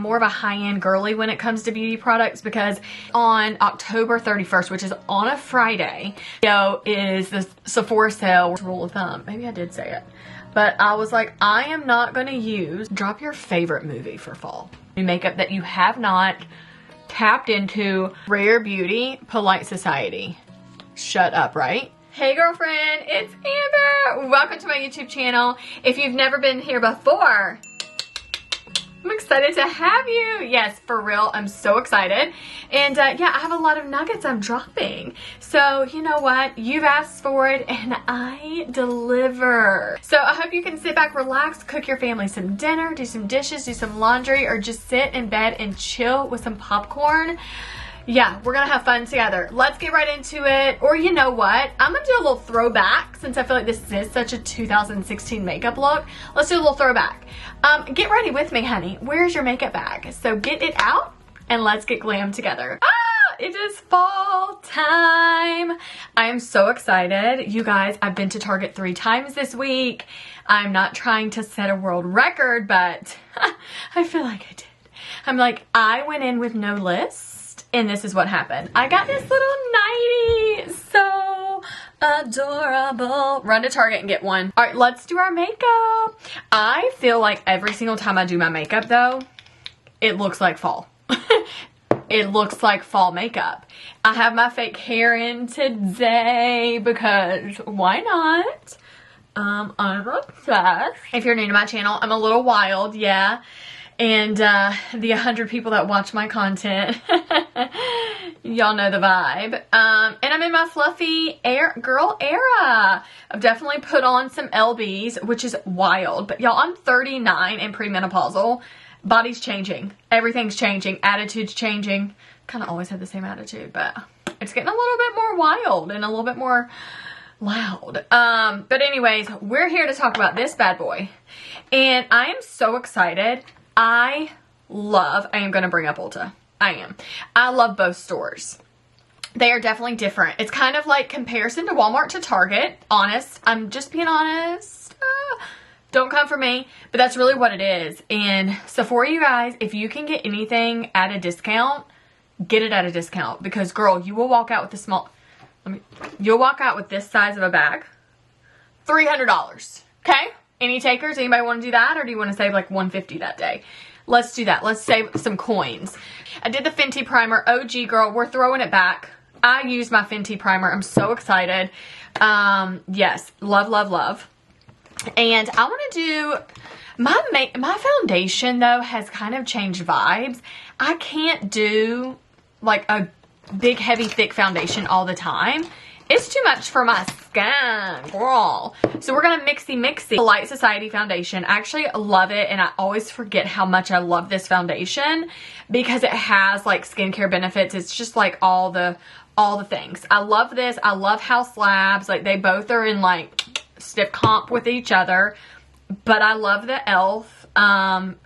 more of a high-end girly when it comes to beauty products, because on October 31st, which is on a Friday, is the Sephora sale. Rule of thumb. Maybe I did say it. But I was like, I am not going to drop your favorite movie for fall. Makeup that you have not tapped into. Rare Beauty, Polite Society. Shut up, right? Hey girlfriend, it's Amber. Welcome to my YouTube channel. If you've never been here before, I'm excited to have you. Yes, for real, I'm so excited. And yeah, I have a lot of nuggets I'm dropping. So you know what? You've asked for it and I deliver. So I hope you can sit back, relax, cook your family some dinner, do some dishes, do some laundry, or just sit in bed and chill with some popcorn. Yeah, we're gonna have fun together. Let's get right into it. Or you know what? I'm gonna do a little throwback since I feel like this is such a 2016 makeup look. Let's do a little throwback. Get ready with me, honey. Where's your makeup bag? So get it out and let's get glam together. Ah, it is fall time. I am so excited. You guys, I've been to Target 3 times this week. I'm not trying to set a world record, but I feel like I did. I'm like, I went in with no list. And this is what happened. I got this little nightie. So adorable. Run to Target and get one. All right, let's do our makeup. I feel like every single time I do my makeup though, it looks like fall. It looks like fall makeup. I have my fake hair in today because why not? I'm obsessed. If you're new to my channel, I'm a little wild, yeah. And the 100 people that watch my content, y'all know the vibe. And I'm in my fluffy girl era. I've definitely put on some LBs, which is wild. But y'all, I'm 39 and premenopausal. Body's changing. Everything's changing. Attitude's changing. Kind of always had the same attitude, but it's getting a little bit more wild and a little bit more loud. But anyways, we're here to talk about this bad boy. And I am so excited. I am going to bring up Ulta. I love both stores. They are definitely different. It's kind of like comparison to Walmart to Target. Honest. I'm just being honest. Don't come for me. But that's really what it is. And Sephora, you guys, if you can get anything at a discount, get it at a discount. Because girl, you will walk out with you'll walk out with this size of a bag. $300. Okay? Any takers? Anybody want to do that? Or do you want to save like $150 that day? Let's do that. Let's save some coins. I did the Fenty primer. OG girl, we're throwing it back. I used my Fenty primer. I'm so excited. Yes, love, love, love. And I want to do my foundation though has kind of changed vibes. I can't do like a big, heavy, thick foundation all the time. It's too much for my skin, girl. So we're gonna mixy. Polite Society foundation. I actually love it, and I always forget how much I love this foundation because it has like skincare benefits. It's just like all the things. I love this. I love House Labs. Like they both are in like stiff comp with each other, but I love the e.l.f.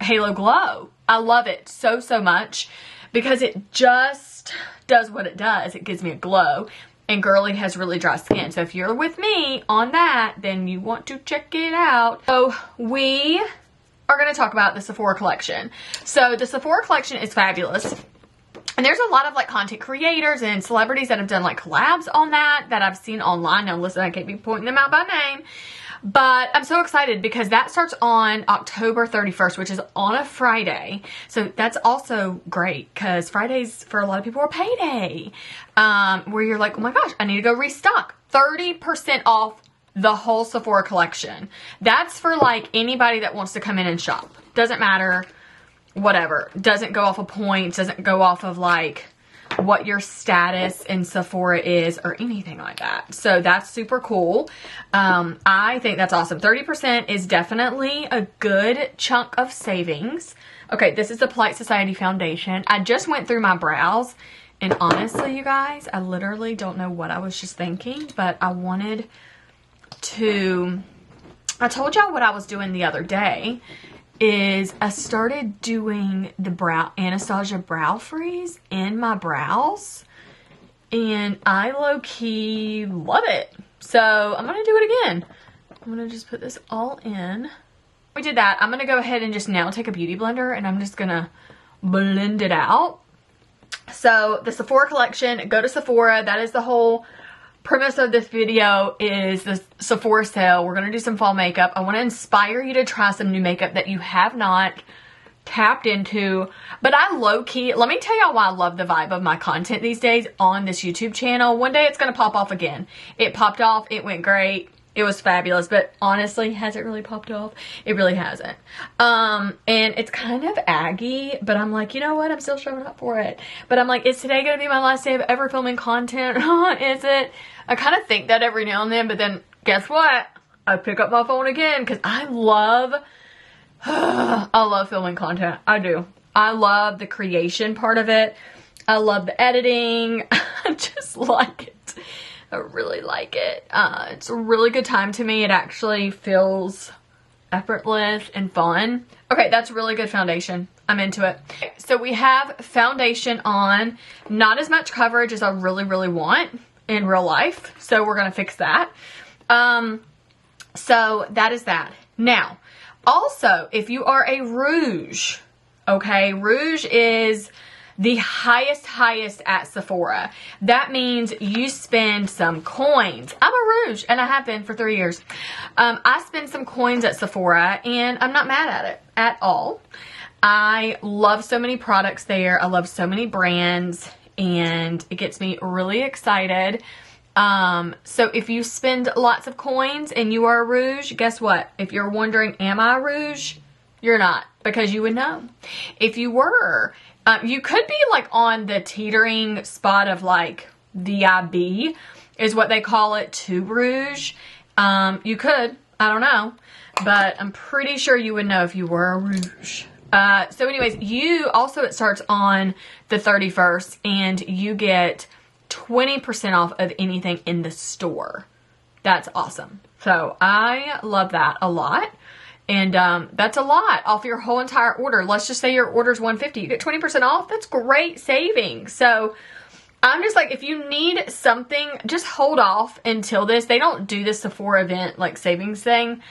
Halo Glow. I love it so much because it just does what it does. It gives me a glow. And girly has really dry skin. So if you're with me on that, then you want to check it out. So we are going to talk about the Sephora collection. So the Sephora collection is fabulous. And there's a lot of like content creators and celebrities that have done like collabs on that I've seen online. Now listen, I can't be pointing them out by name. But I'm so excited because that starts on October 31st, which is on a Friday. So that's also great because Fridays for a lot of people are payday. Where you're like, oh my gosh, I need to go restock. 30% off the whole Sephora collection. That's for like anybody that wants to come in and shop. Doesn't matter, whatever. Doesn't go off of points, doesn't go off of like what your status in Sephora is or anything like that. So that's super cool. I think that's awesome. 30% is definitely a good chunk of savings. Okay, this is the Polite Society foundation. I just went through my brows and honestly, you guys, I literally don't know what I was just thinking, but I wanted to, I told y'all what I was doing the other day is I started doing the Anastasia brow freeze in my brows and I low-key love it. So I'm going to do it again. I'm going to just put this all in. We did that. I'm going to go ahead and just now take a beauty blender and I'm just going to blend it out. So the Sephora collection, go to Sephora. That is the whole premise of this video, is the Sephora sale. We're going to do some fall makeup. I want to inspire you to try some new makeup that you have not tapped into. But I low-key, let me tell y'all why I love the vibe of my content these days on this YouTube channel. One day it's going to pop off again. It popped off. It went great. It was fabulous. But honestly, has it really popped off? It really hasn't. And it's kind of aggy, but I'm like, you know what? I'm still showing up for it. But I'm like, is today going to be my last day of ever filming content? Is it? I kind of think that every now and then, but then guess what? I pick up my phone again because I love filming content. I do. I love the creation part of it. I love the editing. I just like it. I really like it. It's a really good time to me. It actually feels effortless and fun. Okay, that's really good foundation. I'm into it. So we have foundation on. Not as much coverage as I really want in real life. So we're going to fix that. So that is that. Now, also, if you are a rouge, okay, rouge is the highest at Sephora. That means you spend some coins. I'm a rouge, and I have been for 3 years. I spend some coins at Sephora, and I'm not mad at it at all. I love so many products there. I love so many brands, and it gets me really excited. So if you spend lots of coins and you are a rouge, guess what? If you're wondering, am I a rouge? You're not, because you would know. If you were, you could be like on the teetering spot of like VIB is what they call it, to rouge. You could, I don't know, but I'm pretty sure you would know if you were a rouge. So anyways, it starts on the 31st, and you get 20% off of anything in the store. That's awesome. So I love that a lot. And that's a lot off your whole entire order. Let's just say your order's $150. You get 20% off. That's great savings. So I'm just like, if you need something, just hold off until this. They don't do this Sephora event like savings thing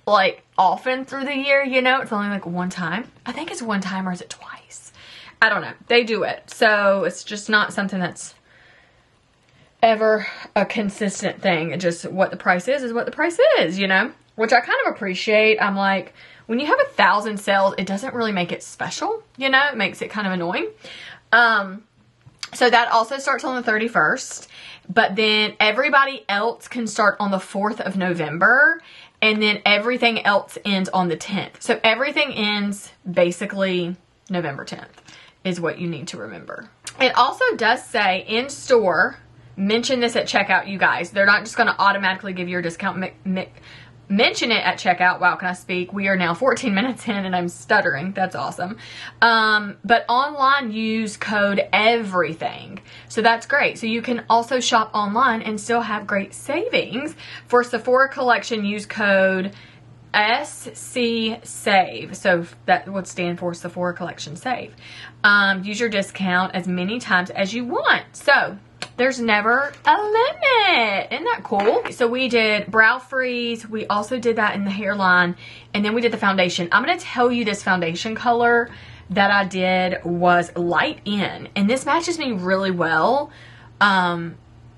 like often through the year, you know. It's only like one time. I think it's one time, or is it twice? I don't know. They do it. So it's just not something that's ever a consistent thing. It just, what the price is what the price is, you know, which I kind of appreciate. I'm like, when you have 1,000 sales, it doesn't really make it special, you know. It makes it kind of annoying. So that also starts on the 31st, but then everybody else can start on the 4th of November, and then everything else ends on the 10th. So everything ends basically November 10th is what you need to remember. It also does say in store, mention this at checkout, you guys. They're not just going to automatically give you a discount. Mention it at checkout. Wow, can I speak? We are now 14 minutes in and I'm stuttering. That's awesome. But online, use code EVERYTHING. So that's great. So you can also shop online and still have great savings. For Sephora collection, use code SC-SAVE. So that would stand for Sephora collection save. Use your discount as many times as you want. So there's never a limit. Isn't that cool? So we did brow freeze. We also did that in the hairline. And then we did the foundation. I'm going to tell you, this foundation color that I did was light in. And this matches me really well. I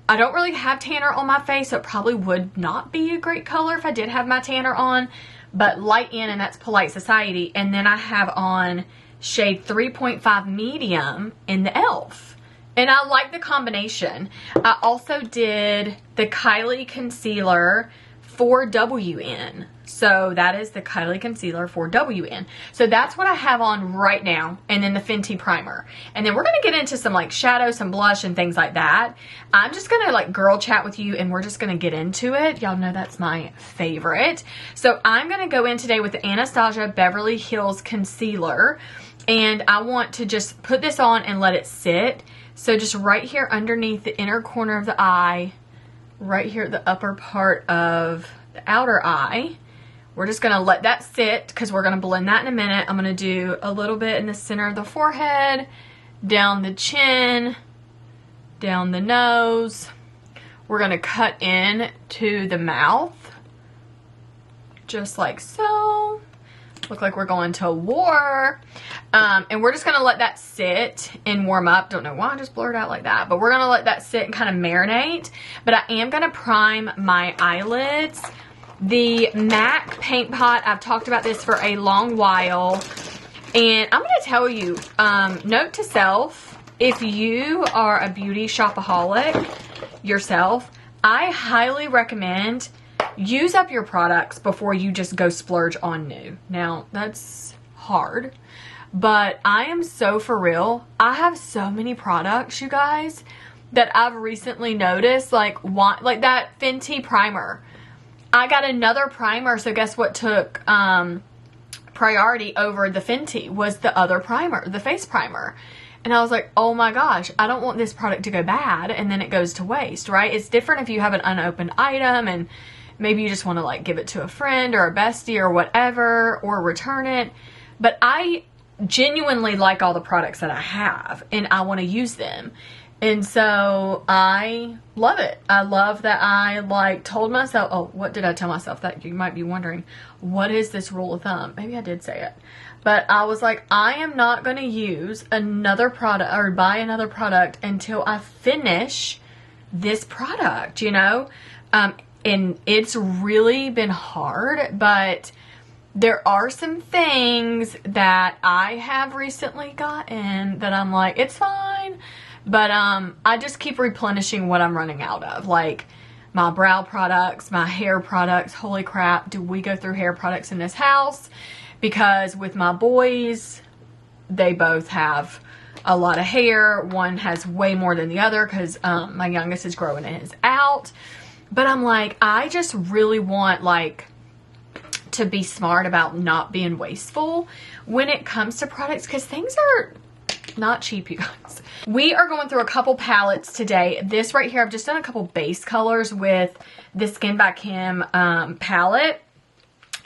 don't really have tanner on my face, so it probably would not be a great color if I did have my tanner on. But light in, and that's Polite Society. And then I have on shade 3.5 medium in the e.l.f. And I like the combination. I also did the Kylie Concealer 4WN. So that is the Kylie Concealer 4WN. So that's what I have on right now. And then the Fenty Primer. And then we're going to get into some like shadow, some blush, and things like that. I'm just going to like girl chat with you, and we're just going to get into it. Y'all know that's my favorite. So I'm going to go in today with the Anastasia Beverly Hills Concealer. And I want to just put this on and let it sit. So just right here underneath the inner corner of the eye, right here at the upper part of the outer eye, we're just going to let that sit because we're going to blend that in a minute. I'm going to do a little bit in the center of the forehead, down the chin, down the nose. We're going to cut in to the mouth, just like so. look like we're going to war. And we're just gonna let that sit and warm up. Don't know why I just blurred out like that, but we're gonna let that sit and kind of marinate. But I am gonna prime my eyelids. The MAC paint pot, I've talked about this for a long while, and I'm gonna tell you, note to self, if you are a beauty shopaholic yourself, I highly recommend use up your products before you just go splurge on new. Now, that's hard, but I am so for real. I have so many products, you guys, that I've recently noticed, like that Fenty primer. I got another primer, so guess what took priority over the Fenty was the other primer, the face primer. And I was like, oh my gosh, I don't want this product to go bad and then it goes to waste, right? It's different if you have an unopened item and maybe you just want to like give it to a friend or a bestie or whatever, or return it. But I genuinely like all the products that I have and I want to use them. And so I love it. I love that I like told myself, oh, what did I tell myself? That you might be wondering, what is this rule of thumb? Maybe I did say it. But I was like, I am not going to use another product or buy another product until I finish this product, you know? And it's really been hard, but there are some things that I have recently gotten that I'm like, it's fine. But I just keep replenishing what I'm running out of. Like my brow products, my hair products. Holy crap, do we go through hair products in this house? Because with my boys, they both have a lot of hair. One has way more than the other because my youngest is growing his out. But I'm like, I just really want like to be smart about not being wasteful when it comes to products, because things are not cheap, you guys. We are going through a couple palettes today. This right here, I've just done a couple base colors with the Skin by Kim palette.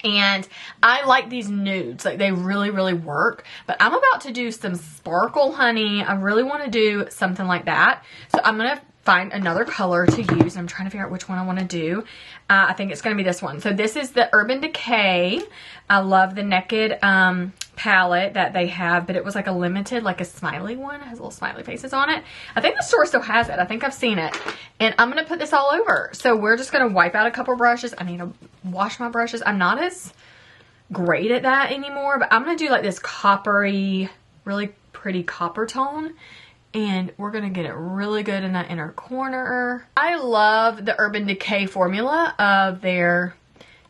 And I like these nudes. Like they really, really work. But I'm about to do some sparkle, honey. I really want to do something like that. So I'm going to find another color to use. I'm trying to figure out which one I want to do. I think it's going to be this one. So this is the Urban Decay. I love the Naked palette that they have, but it was like a limited, like a smiley one. It has little smiley faces on it. I think the store still has it. I think I've seen it. And I'm going to put this all over. So we're just going to wipe out a couple brushes. I need to wash my brushes. I'm not as great at that anymore, but I'm going to do like this coppery, really pretty copper tone. And we're going to get it really good in that inner corner. I love the Urban Decay formula of their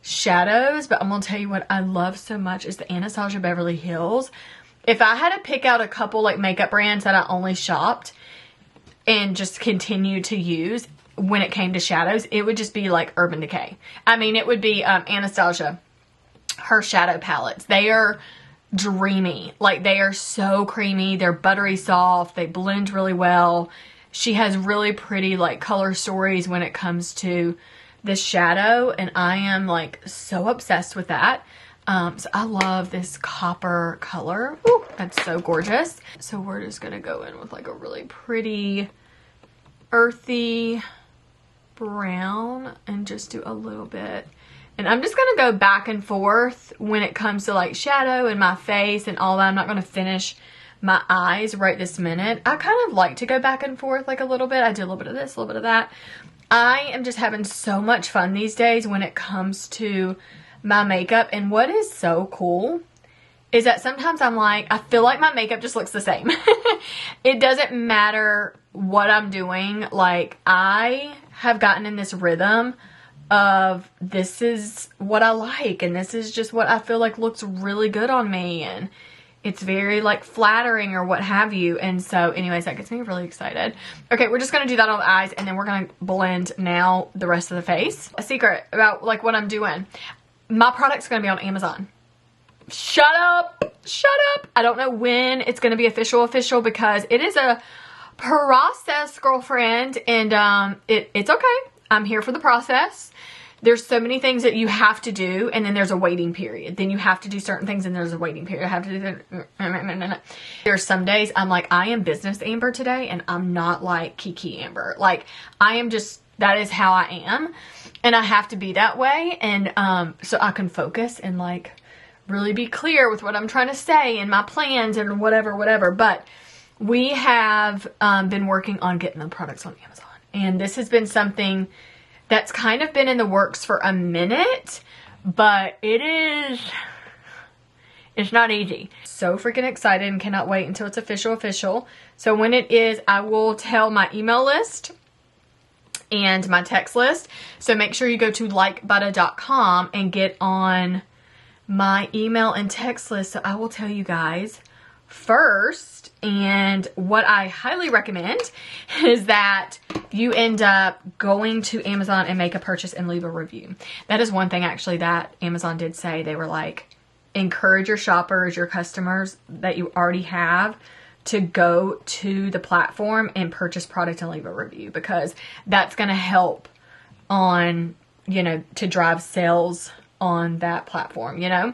shadows, but I'm going to tell you what I love so much is the Anastasia Beverly Hills. If I had to pick out a couple like makeup brands that I only shopped and just continue to use when it came to shadows, it would just be like Urban Decay. I mean, it would be Anastasia, her shadow palettes. They are dreamy. Like they are so creamy. They're buttery soft. They blend really well. She has really pretty like color stories when it comes to this shadow, and I am like so obsessed with that. So I love this copper color. Ooh, that's so gorgeous. So we're just gonna go in with like a really pretty earthy brown and just do a little bit. And I'm just going to go back and forth when it comes to like shadow and my face and all that. I'm not going to finish my eyes right this minute. I kind of like to go back and forth like a little bit. I do a little bit of this, a little bit of that. I am just having so much fun these days when it comes to my makeup. And what is so cool is that sometimes I'm like, I feel like my makeup just looks the same. It doesn't matter what I'm doing. Like I have gotten in this rhythm of this is what I like and this is just what I feel like looks really good on me, and it's very like flattering or what have you. And so anyways, that gets me really excited. Okay, we're just gonna do that on the eyes and then we're gonna blend now the rest of the face. A secret about like what I'm doing. My product's gonna be on Amazon. Shut up, shut up. I don't know when it's gonna be official because it is a process, girlfriend, and it's okay. I'm here for the process. There's so many things that you have to do, and then there's a waiting period. Then you have to do certain things, and there's a waiting period. I have to do There's some days I'm like, I am business Amber today, and I'm not like Kiki Amber. Like, I am just, that is how I am, and I have to be that way, and so I can focus and like really be clear with what I'm trying to say and my plans and whatever. But we have been working on getting the products on Amazon. And this has been something that's kind of been in the works for a minute, but it's not easy. So freaking excited and cannot wait until it's official. So when it is, I will tell my email list and my text list. So make sure you go to likebutter.com and get on my email and text list. So I will tell you guys first. And what I highly recommend is that you end up going to Amazon and make a purchase and leave a review. That is one thing actually that Amazon did say. They were like, encourage your shoppers, your customers that you already have to go to the platform and purchase product and leave a review, because that's going to help on, you know, to drive sales on that platform, you know.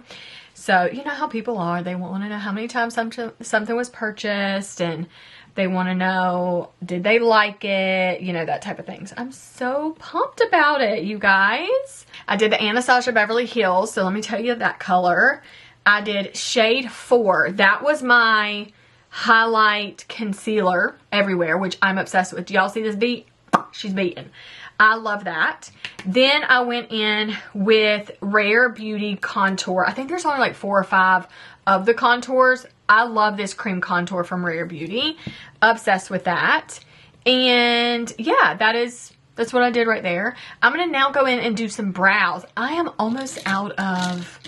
So you know how people are, they want to know how many times something was purchased, and they want to know, did they like it, you know, that type of things. I'm so pumped about it, you guys. I did the Anastasia Beverly Hills, so let me tell you that color. I did shade 4. That was my highlight concealer everywhere, which I'm obsessed with. Do y'all see this beat? She's beaten. I love that. Then I went in with Rare Beauty Contour. I think there's only like 4 or 5 of the contours. I love this cream contour from Rare Beauty. Obsessed with that. And yeah, that's what I did right there. I'm going to now go in and do some brows. I am almost out of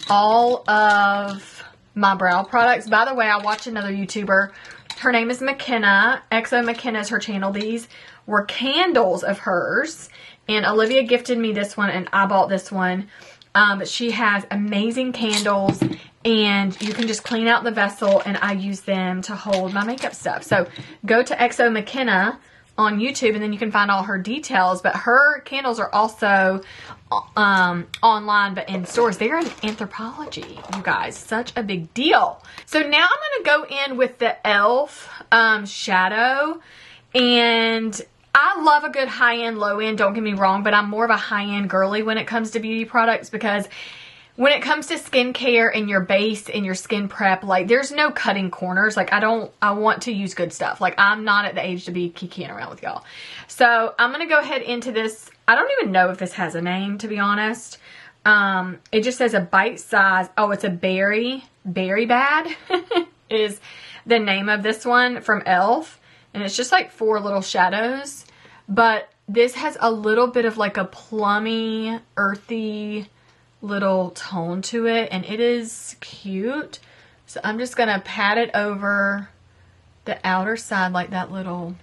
all of my brow products. By the way, I watched another YouTuber. Her name is McKenna. XO McKenna is her channel. These were candles of hers, and Olivia gifted me this one, and I bought this one. But she has amazing candles, and you can just clean out the vessel, and I use them to hold my makeup stuff. So go to XO McKenna on YouTube, and then you can find all her details. But her candles are also online, but in stores. They're in Anthropologie, you guys. Such a big deal. So now I'm going to go in with the e.l.f. shadow, and I love a good high-end, low-end, don't get me wrong, but I'm more of a high-end girly when it comes to beauty products, because when it comes to skincare and your base and your skin prep, like, there's no cutting corners. Like, I want to use good stuff. Like, I'm not at the age to be kikiing around with y'all. So I'm going to go ahead into this. I don't even know if this has a name, to be honest. It just says a bite size. Oh, it's a berry bad is the name of this one from e.l.f. And it's just like 4 little shadows. But this has a little bit of like a plummy, earthy little tone to it. And it is cute. So I'm just going to pat it over the outer side like that little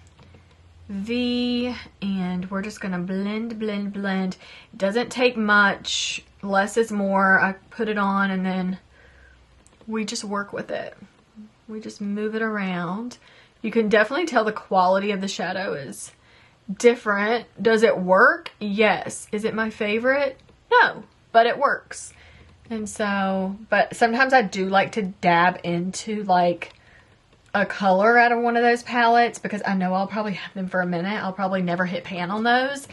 V. And we're just going to blend. It doesn't take much. Less is more. I put it on and then we just work with it. We just move it around. You can definitely tell the quality of the shadow is different. Does it work? Yes. Is it my favorite? No, but it works. And so, but sometimes I do like to dab into like a color out of one of those palettes, because I know I'll probably have them for a minute. I'll probably never hit pan on those.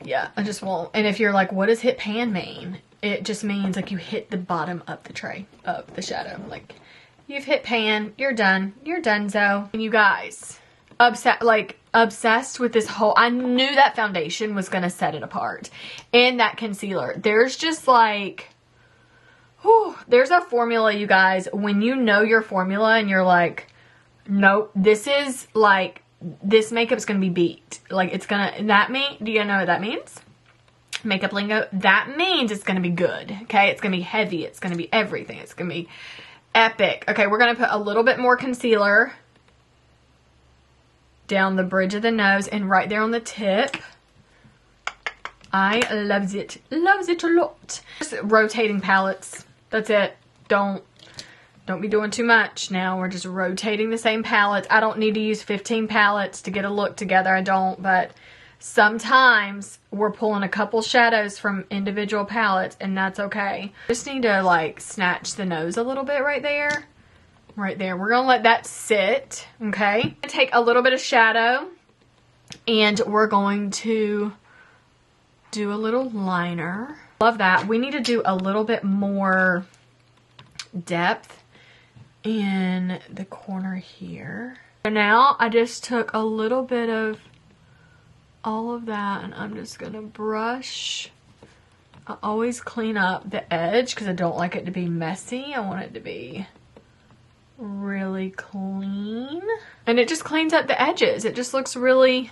Yeah, I just won't. And if you're like, what does hit pan mean? It just means like you hit the bottom of the tray of the shadow. Like, you've hit pan, you're done. You're donezo. And you guys, obsessed with this whole, I knew that foundation was going to set it apart. And that concealer. There's just like, whew, there's a formula, you guys. When you know your formula and you're like, nope, this is like, this makeup's going to be beat. Like, it's going to, that mean, do you know what that means? Makeup lingo. That means it's going to be good. Okay. It's going to be heavy. It's going to be everything. It's going to be epic. Okay, we're going to put a little bit more concealer down the bridge of the nose and right there on the tip. I loves it. Loves it a lot. Just rotating palettes. That's it. Don't be doing too much. Now we're just rotating the same palettes. I don't need to use 15 palettes to get a look together. I don't, but sometimes we're pulling a couple shadows from individual palettes, and that's okay. Just need to like snatch the nose a little bit right there. Right there. We're going to let that sit, okay? Take a little bit of shadow, and we're going to do a little liner. Love that. We need to do a little bit more depth in the corner here. So now I just took a little bit of all of that and I'm just gonna brush. I always clean up the edge because I don't like it to be messy. I want it to be really clean. And it just cleans up the edges. It just looks really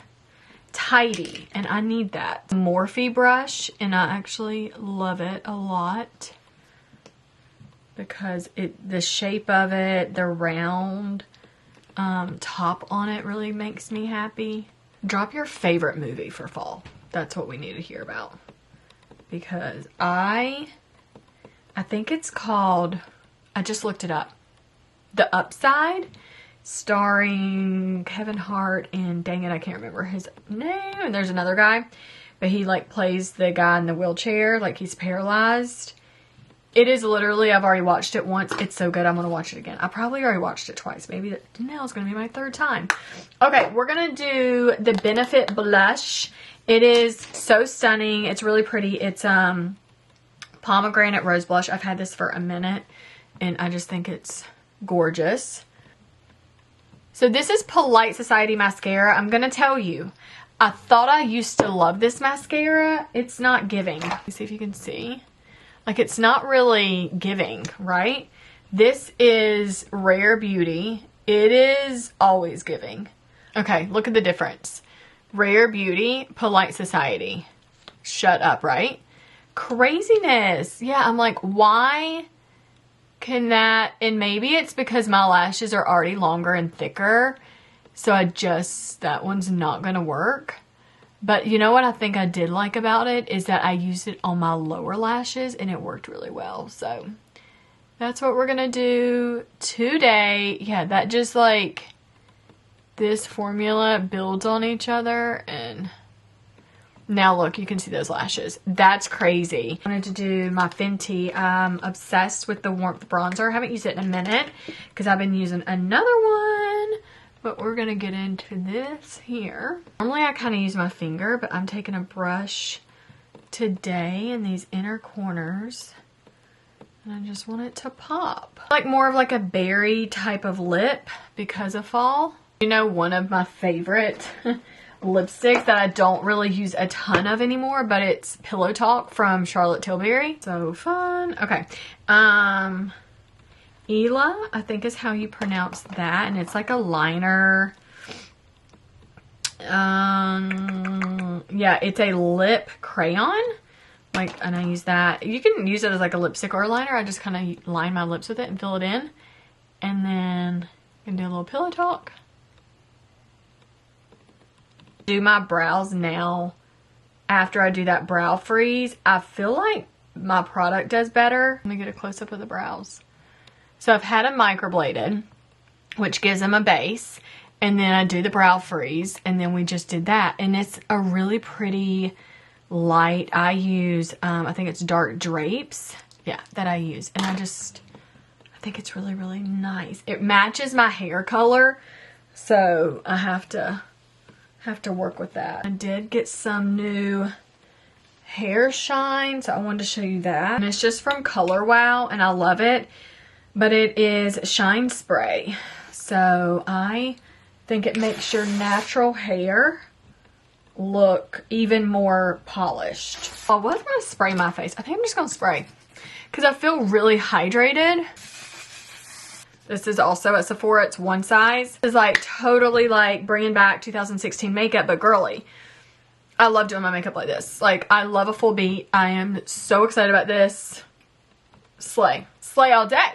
tidy and I need that. Morphe brush, and I actually love it a lot because the shape of it, the round top on it really makes me happy. Drop your favorite movie for fall. That's what we need to hear about. Because I think it's called, I just looked it up, The Upside, starring Kevin Hart and dang it, I can't remember his name. And there's another guy, but he like plays the guy in the wheelchair, like he's paralyzed. It is literally, I've already watched it once. It's so good. I'm going to watch it again. I probably already watched it twice. Maybe now it's going to be my third time. Okay, we're going to do the Benefit blush. It is so stunning. It's really pretty. It's pomegranate rose blush. I've had this for a minute and I just think it's gorgeous. So this is Polite Society mascara. I'm going to tell you, I thought I used to love this mascara. It's not giving. Let me see if you can see. Like, it's not really giving, right? This is Rare Beauty. It is always giving. Okay, look at the difference. Rare Beauty, Polite Society. Shut up, right? Craziness. Yeah, I'm like, why can that? And maybe it's because my lashes are already longer and thicker. So that one's not going to work. But you know what I think I did like about it is that I used it on my lower lashes and it worked really well. So that's what we're going to do today. Yeah, that just like this formula builds on each other. And now look, you can see those lashes. That's crazy. I wanted to do my Fenty. I'm obsessed with the Warmth bronzer. I haven't used it in a minute because I've been using another one. But we're going to get into this here. Normally I kind of use my finger, but I'm taking a brush today in these inner corners. And I just want it to pop. Like more of like a berry type of lip because of fall. You know, one of my favorite lipsticks that I don't really use a ton of anymore, but it's Pillow Talk from Charlotte Tilbury. So fun. Okay. Ela, I think is how you pronounce that. And it's like a liner. Yeah, it's a lip crayon. Like, and I use that. You can use it as like a lipstick or a liner. I just kind of line my lips with it and fill it in. And then you can do a little Pillow Talk. Do my brows now. After I do that brow freeze, I feel like my product does better. Let me get a close-up of the brows. So I've had them microbladed, which gives them a base, and then I do the brow freeze, and then we just did that. And it's a really pretty light. I use, I think it's Dark Drapes. Yeah, that I use. And I think it's really, really nice. It matches my hair color, so I have to work with that. I did get some new hair shine, so I wanted to show you that. And it's just from Color Wow, and I love it. But it is shine spray. So I think it makes your natural hair look even more polished. I was going to spray my face. I think I'm just going to spray because I feel really hydrated. This is also at Sephora. It's one size. It's like totally like bringing back 2016 makeup, but girly. I love doing my makeup like this. Like, I love a full beat. I am so excited about this. Slay. Slay all day.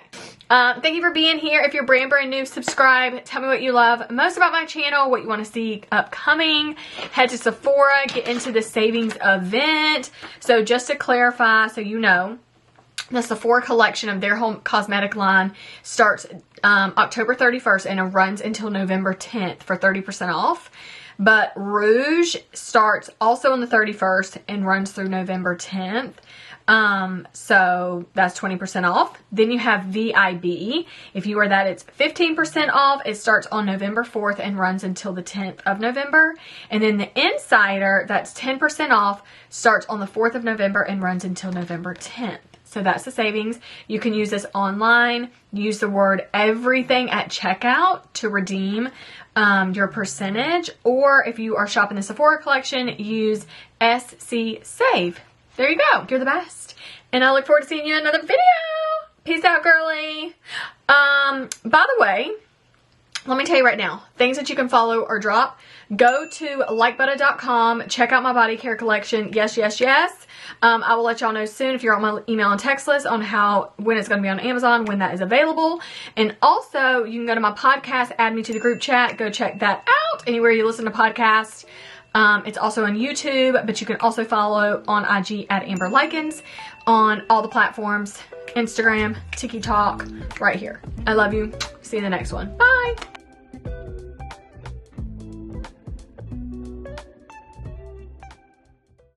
Thank you for being here. If you're brand new, subscribe. Tell me what you love most about my channel, what you want to see upcoming. Head to Sephora, get into the savings event. So just to clarify, so you know, the Sephora collection of their home cosmetic line starts October 31st and it runs until November 10th for 30% off. But Rouge starts also on the 31st and runs through November 10th. So that's 20% off. Then you have VIB. If you wear that, it's 15% off. It starts on November 4th and runs until the 10th of November. And then the Insider, that's 10% off, starts on the 4th of November and runs until November 10th. So that's the savings. You can use this online. Use the word everything at checkout to redeem your percentage. Or if you are shopping the Sephora collection, use SC Save. There you go. You're the best. And I look forward to seeing you in another video. Peace out, girly. By the way, let me tell you right now, things that you can follow or drop. Go to likebutta.com. Check out my body care collection. Yes, yes, yes. I will let y'all know soon if you're on my email and text list on when it's going to be on Amazon, when that is available. And also, you can go to my podcast, add me to the group chat. Go check that out anywhere you listen to podcasts. It's also on YouTube, but you can also follow on IG at Amber Lykins on all the platforms, Instagram, TikTok, right here. I love you. See you in the next one. Bye.